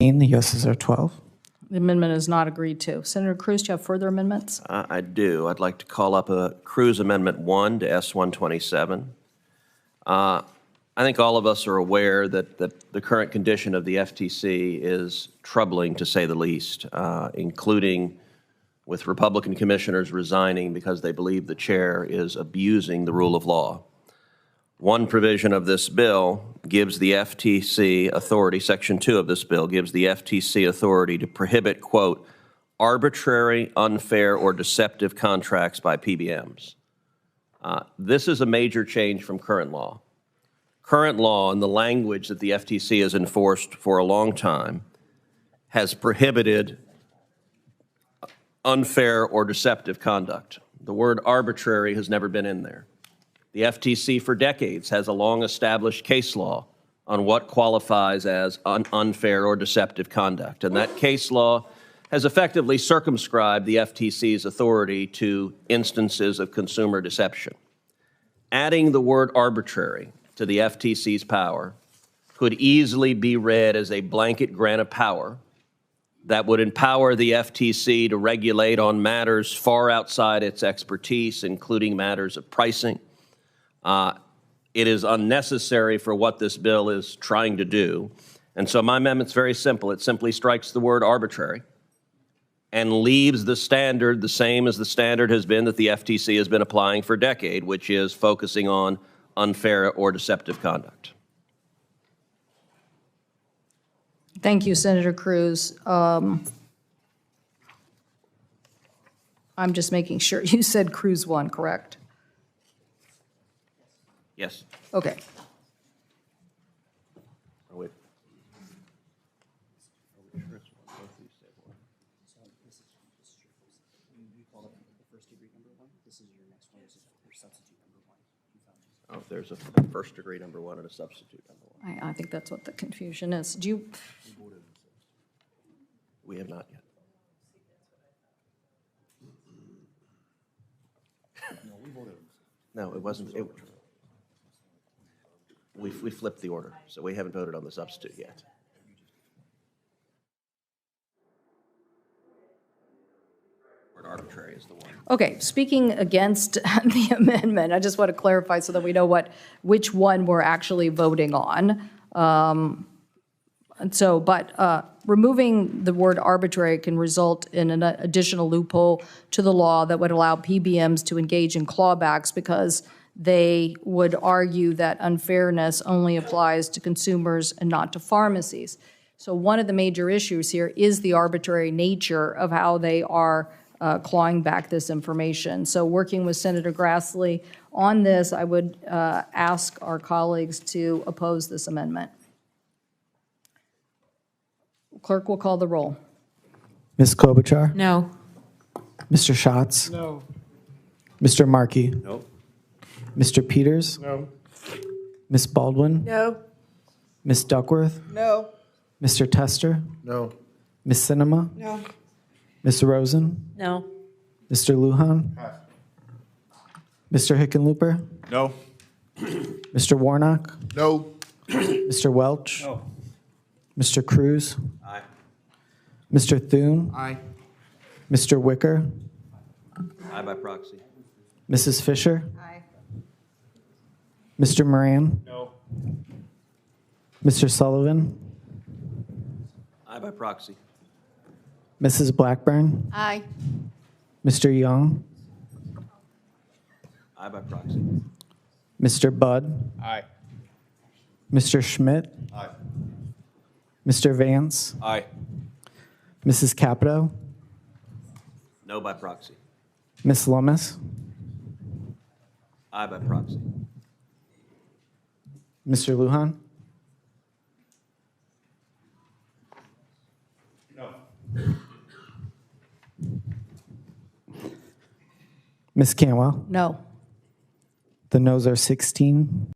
The yeses are 12. The amendment is not agreed to. Senator Cruz, do you have further amendments? I do. I'd like to call up a Cruz Amendment 1 to S-127. I think all of us are aware that the current condition of the FTC is troubling, to say the least, including with Republican commissioners resigning because they believe the chair is abusing the rule of law. One provision of this bill gives the FTC authority, Section 2 of this bill gives the FTC authority to prohibit, quote, arbitrary, unfair, or deceptive contracts by PBMs. This is a major change from current law. Current law and the language that the FTC has enforced for a long time has prohibited unfair or deceptive conduct. The word arbitrary has never been in there. The FTC for decades has a long-established case law on what qualifies as unfair or deceptive conduct, and that case law has effectively circumscribed the FTC's authority to instances of consumer deception. Adding the word arbitrary to the FTC's power could easily be read as a blanket grant of power that would empower the FTC to regulate on matters far outside its expertise, including matters of pricing. It is unnecessary for what this bill is trying to do. And so my amendment's very simple. It simply strikes the word arbitrary and leaves the standard the same as the standard has been that the FTC has been applying for a decade, which is focusing on unfair or deceptive conduct. Thank you, Senator Cruz. I'm just making sure. You said Cruz 1, correct? Yes. Okay. Oh, wait. Oh, there's a first degree number 1 and a substitute number 1. I think that's what the confusion is. Do you? We have not yet. No, it wasn't. We flipped the order, so we haven't voted on the substitute yet. Word arbitrary is the one. Okay, speaking against the amendment, I just want to clarify so that we know which one we're actually voting on. Removing the word arbitrary can result in an additional loophole to the law that would allow PBMs to engage in clawbacks because they would argue that unfairness only applies to consumers and not to pharmacies. So one of the major issues here is the arbitrary nature of how they are clawing back this information. So working with Senator Grassley on this, I would ask our colleagues to oppose this amendment. Clerk will call the roll. Ms. Klobuchar? No. Mr. Schatz? No. Mr. Markey? No. Mr. Peters? No. Ms. Baldwin? No. Ms. Duckworth? No. Mr. Tester? No. Ms. Sinema? No. Ms. Rosen? No. Mr. Lujan? Mr. Hickenlooper? No. Mr. Warnock? No. Mr. Welch? No. Mr. Cruz? Aye. Mr. Thune? Aye. Mr. Wicker? Aye by proxy. Mrs. Fisher? Aye. Mr. Moran? No. Mr. Sullivan? Aye by proxy. Mrs. Blackburn? Aye. Mr. Young? Aye by proxy. Mr. Budd? Aye. Mr. Schmidt? Aye. Mr. Vance? Aye. Mrs. Capito? No by proxy. Ms. Lummis? Aye by proxy. Mr. Lujan? No. Ms. Cantwell? No. The noes are 16.